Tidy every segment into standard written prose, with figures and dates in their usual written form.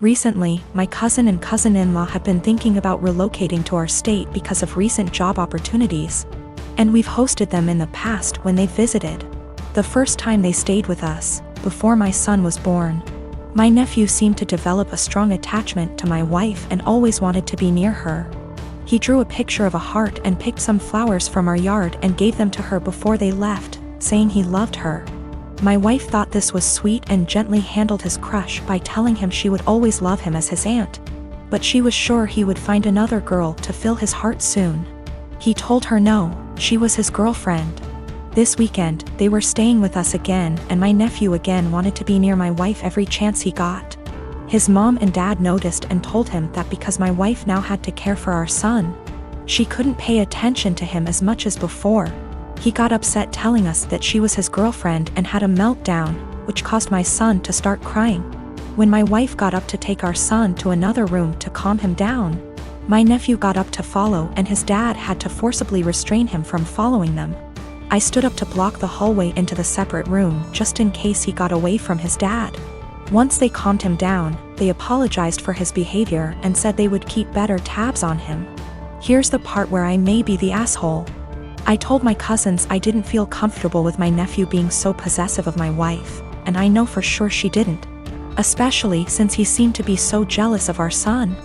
Recently, my cousin and cousin-in-law have been thinking about relocating to our state because of recent job opportunities, and we've hosted them in the past when they visited. The first time they stayed with us, before my son was born, my nephew seemed to develop a strong attachment to my wife and always wanted to be near her. He drew a picture of a heart and picked some flowers from our yard and gave them to her before they left, saying he loved her. My wife thought this was sweet and gently handled his crush by telling him she would always love him as his aunt. But she was sure he would find another girl to fill his heart soon. He told her no, she was his girlfriend. This weekend, they were staying with us again, and my nephew again wanted to be near my wife every chance he got. His mom and dad noticed and told him that because my wife now had to care for our son, she couldn't pay attention to him as much as before. He got upset telling us that she was his girlfriend and had a meltdown, which caused my son to start crying. When my wife got up to take our son to another room to calm him down, my nephew got up to follow and his dad had to forcibly restrain him from following them. I stood up to block the hallway into the separate room just in case he got away from his dad. Once they calmed him down, they apologized for his behavior and said they would keep better tabs on him. Here's the part where I may be the asshole. I told my cousins I didn't feel comfortable with my nephew being so possessive of my wife, and I know for sure she didn't. Especially since he seemed to be so jealous of our son.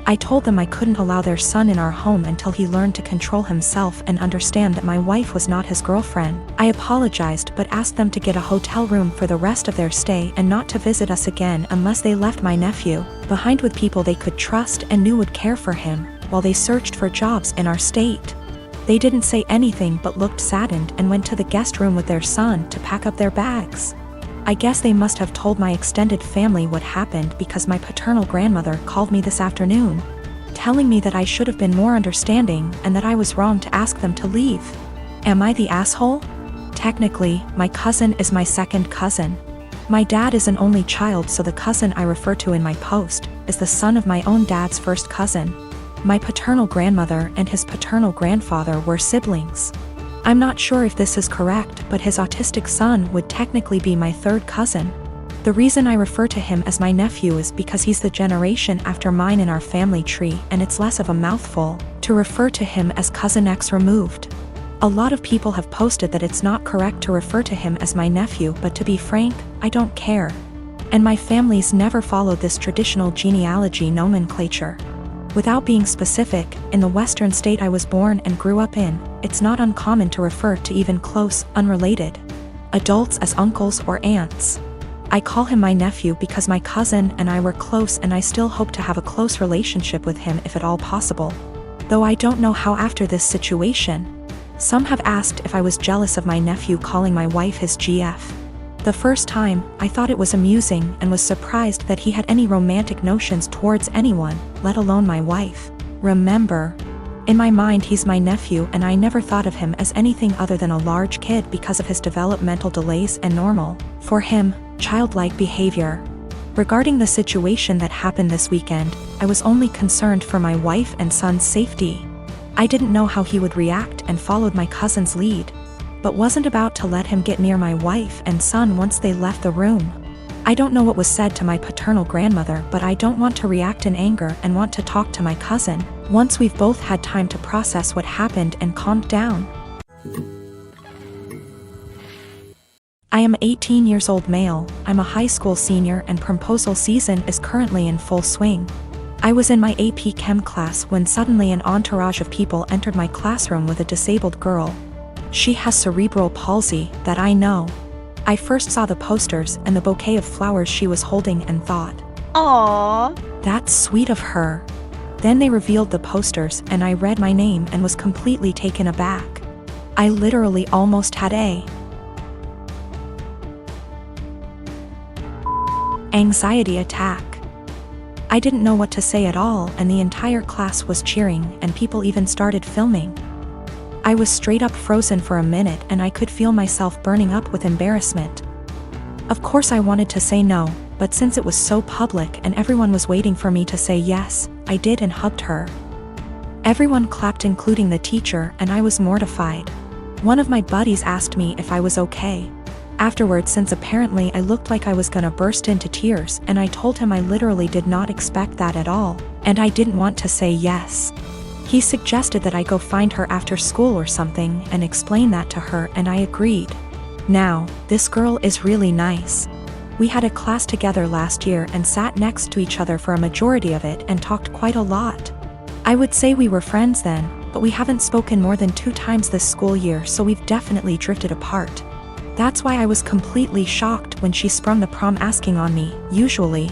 I told them I couldn't allow their son in our home until he learned to control himself and understand that my wife was not his girlfriend. I apologized but asked them to get a hotel room for the rest of their stay and not to visit us again unless they left my nephew behind with people they could trust and knew would care for him, while they searched for jobs in our state. They didn't say anything but looked saddened and went to the guest room with their son to pack up their bags. I guess they must have told my extended family what happened because my paternal grandmother called me this afternoon, telling me that I should have been more understanding and that I was wrong to ask them to leave. Am I the asshole? Technically, my cousin is my second cousin. My dad is an only child, so the cousin I refer to in my post is the son of my own dad's first cousin. My paternal grandmother and his paternal grandfather were siblings. I'm not sure if this is correct, but his autistic son would technically be my third cousin. The reason I refer to him as my nephew is because he's the generation after mine in our family tree, and it's less of a mouthful to refer to him as cousin X removed. A lot of people have posted that it's not correct to refer to him as my nephew, but to be frank, I don't care. And my family's never followed this traditional genealogy nomenclature. Without being specific, in the western state I was born and grew up in, it's not uncommon to refer to even close, unrelated adults as uncles or aunts. I call him my nephew because my cousin and I were close, and I still hope to have a close relationship with him if at all possible. Though I don't know how after this situation. Some have asked if I was jealous of my nephew calling my wife his GF. The first time, I thought it was amusing and was surprised that he had any romantic notions towards anyone, let alone my wife. Remember, in my mind he's my nephew and I never thought of him as anything other than a large kid because of his developmental delays and normal, for him, childlike behavior. Regarding the situation that happened this weekend, I was only concerned for my wife and son's safety. I didn't know how he would react and followed my cousin's lead, but wasn't about to let him get near my wife and son once they left the room. I don't know what was said to my paternal grandmother, but I don't want to react in anger and want to talk to my cousin once we've both had time to process what happened and calmed down. I am 18 years old male, I'm a high school senior and promposal season is currently in full swing. I was in my AP Chem class when suddenly an entourage of people entered my classroom with a disabled girl. She has cerebral palsy, that I know. I first saw the posters and the bouquet of flowers she was holding and thought, "Aww, that's sweet of her." Then they revealed the posters and I read my name and was completely taken aback. I literally almost had a anxiety attack. I didn't know what to say at all, and the entire class was cheering and people even started filming. I was straight up frozen for a minute and I could feel myself burning up with embarrassment. Of course I wanted to say no, but since it was so public and everyone was waiting for me to say yes, I did and hugged her. Everyone clapped including the teacher and I was mortified. One of my buddies asked me if I was okay. Afterwards, since apparently I looked like I was gonna burst into tears, and I told him I literally did not expect that at all, and I didn't want to say yes. He suggested that I go find her after school or something and explain that to her, and I agreed. Now, this girl is really nice. We had a class together last year and sat next to each other for a majority of it and talked quite a lot. I would say we were friends then, but we haven't spoken more than 2 times this school year, so we've definitely drifted apart. That's why I was completely shocked when she sprung the prom asking on me. Usually,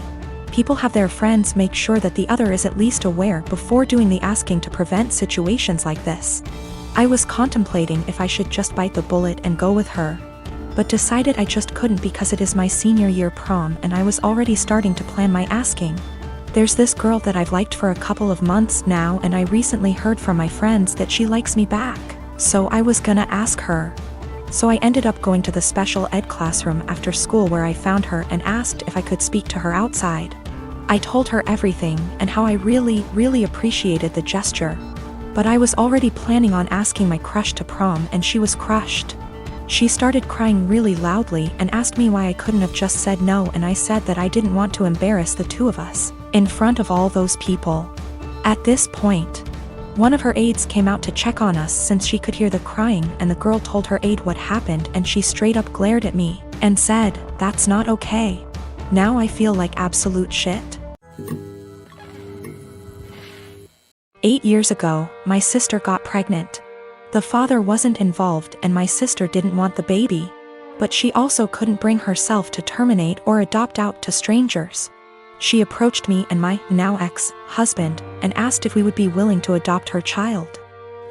people have their friends make sure that the other is at least aware before doing the asking to prevent situations like this. I was contemplating if I should just bite the bullet and go with her, but decided I just couldn't because it is my senior year prom and I was already starting to plan my asking. There's this girl that I've liked for a couple of months now, and I recently heard from my friends that she likes me back, so I was gonna ask her. So I ended up going to the special ed classroom after school where I found her and asked if I could speak to her outside. I told her everything and how I really appreciated the gesture. But I was already planning on asking my crush to prom, and she was crushed. She started crying really loudly and asked me why I couldn't have just said no, and I said that I didn't want to embarrass the two of us in front of all those people. At this point, one of her aides came out to check on us since she could hear the crying, and the girl told her aide what happened, and she straight up glared at me and said, "That's not okay." Now I feel like absolute shit. 8 years ago, my sister got pregnant. The father wasn't involved and my sister didn't want the baby, but she also couldn't bring herself to terminate or adopt out to strangers. She approached me and my now ex-husband and asked if we would be willing to adopt her child.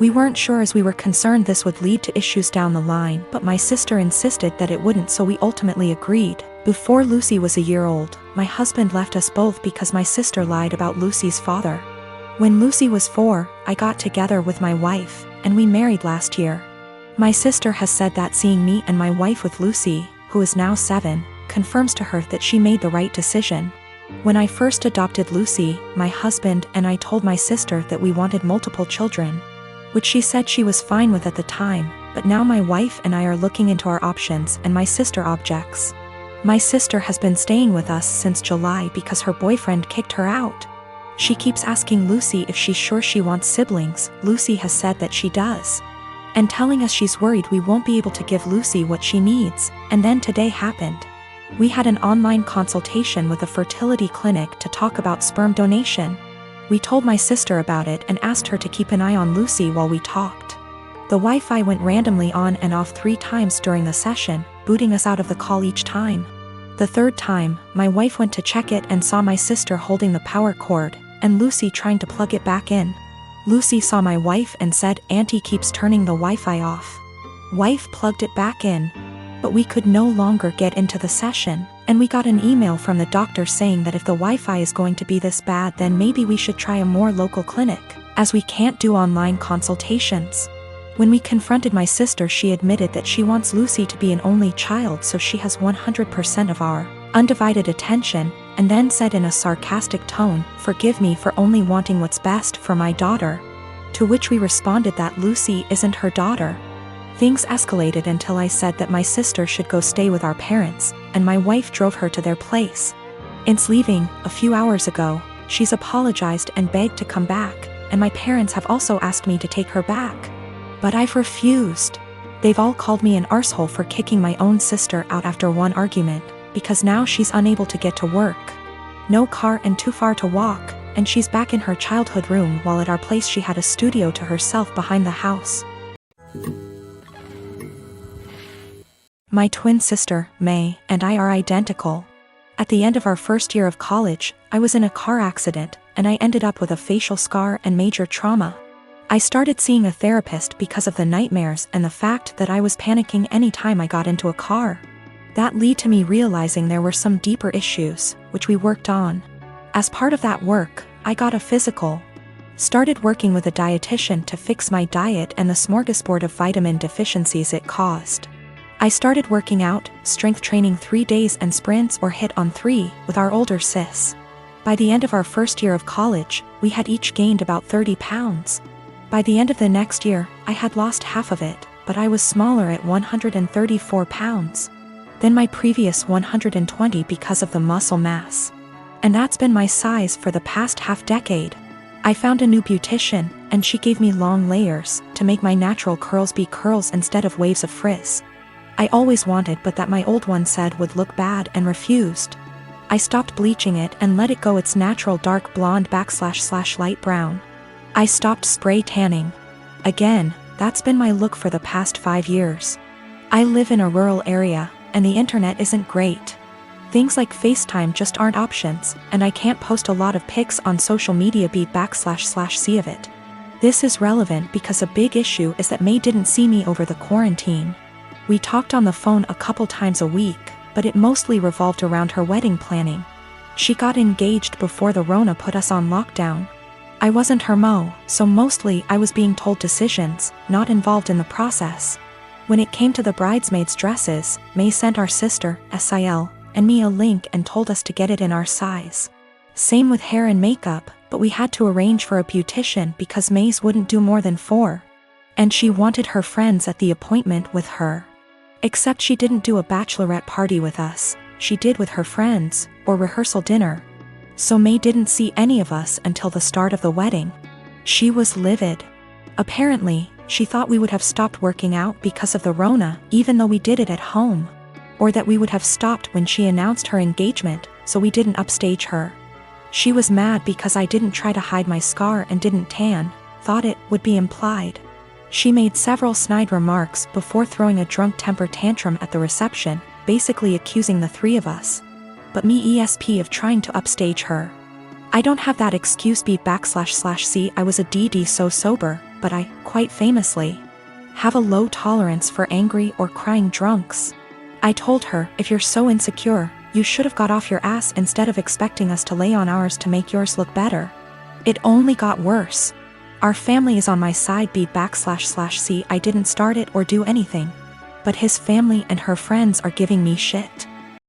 We weren't sure as we were concerned this would lead to issues down the line, but my sister insisted that it wouldn't, so we ultimately agreed. Before Lucy was a year old, my husband left us both because my sister lied about Lucy's father. When Lucy was 4, I got together with my wife, and we married last year. My sister has said that seeing me and my wife with Lucy, who is now 7, confirms to her that she made the right decision. When I first adopted Lucy, my husband and I told my sister that we wanted multiple children, which she said she was fine with at the time, but now my wife and I are looking into our options and my sister objects. My sister has been staying with us since July because her boyfriend kicked her out. She keeps asking Lucy if she's sure she wants siblings. Lucy has said that she does, and telling us she's worried we won't be able to give Lucy what she needs, and then today happened. We had an online consultation with a fertility clinic to talk about sperm donation. We told my sister about it and asked her to keep an eye on Lucy while we talked. The Wi-Fi went randomly on and off 3 times during the session, booting us out of the call each time. The 3rd time, my wife went to check it and saw my sister holding the power cord, and Lucy trying to plug it back in. Lucy saw my wife and said, "Auntie keeps turning the Wi-Fi off." Wife plugged it back in, but we could no longer get into the session, and we got an email from the doctor saying that if the Wi-Fi is going to be this bad, then maybe we should try a more local clinic, as we can't do online consultations. When we confronted my sister, she admitted that she wants Lucy to be an only child so she has 100% of our undivided attention, and then said in a sarcastic tone, "Forgive me for only wanting what's best for my daughter." To which we responded that Lucy isn't her daughter. Things escalated until I said that my sister should go stay with our parents, and my wife drove her to their place. Since leaving a few hours ago, she's apologized and begged to come back, and my parents have also asked me to take her back. But I've refused. They've all called me an arsehole for kicking my own sister out after one argument, because now she's unable to get to work. No car and too far to walk, and she's back in her childhood room while at our place she had a studio to herself behind the house. My twin sister, May, and I are identical. At the end of our first year of college, I was in a car accident, and I ended up with a facial scar and major trauma. I started seeing a therapist because of the nightmares and the fact that I was panicking any time I got into a car. That led to me realizing there were some deeper issues, which we worked on. As part of that work, I got a physical. Started working with a dietitian to fix my diet and the smorgasbord of vitamin deficiencies it caused. I started working out, strength training 3 days and sprints or hit on 3 with our older sis. By the end of our first year of college, we had each gained about 30 pounds. By the end of the next year, I had lost half of it, but I was smaller at 134 pounds. than my previous 120 because of the muscle mass. And that's been my size for the past half-decade. I found a new beautician, and she gave me long layers to make my natural curls be curls instead of waves of frizz. I always wanted but that my old one said would look bad and refused. I stopped bleaching it and let it go its natural dark blonde / light brown. I stopped spray tanning. Again, that's been my look for the past 5 years. I live in a rural area, and the internet isn't great. Things like FaceTime just aren't options, and I can't post a lot of pics on social media /see of it. This is relevant because a big issue is that May didn't see me over the quarantine. We talked on the phone a couple times a week, but it mostly revolved around her wedding planning. She got engaged before the Rona put us on lockdown. I wasn't her mo, so mostly I was being told decisions, not involved in the process. When it came to the bridesmaids' dresses, May sent our sister, Sil, and me a link and told us to get it in our size. Same with hair and makeup, but we had to arrange for a beautician because May's wouldn't do more than 4. And she wanted her friends at the appointment with her. Except she didn't do a bachelorette party with us, she did with her friends, or rehearsal dinner. So May didn't see any of us until the start of the wedding. She was livid. Apparently, she thought we would have stopped working out because of the Rona, even though we did it at home. Or that we would have stopped when she announced her engagement, so we didn't upstage her. She was mad because I didn't try to hide my scar and didn't tan, thought it would be implied. She made several snide remarks before throwing a drunk temper tantrum at the reception, basically accusing the 3 of us. But me ESP of trying to upstage her. I don't have that excuse be /C I was a DD so sober, but I, quite famously, have a low tolerance for angry or crying drunks. I told her, if you're so insecure, you should have got off your ass instead of expecting us to lay on ours to make yours look better. It only got worse. Our family is on my side be /C I didn't start it or do anything. But his family and her friends are giving me shit.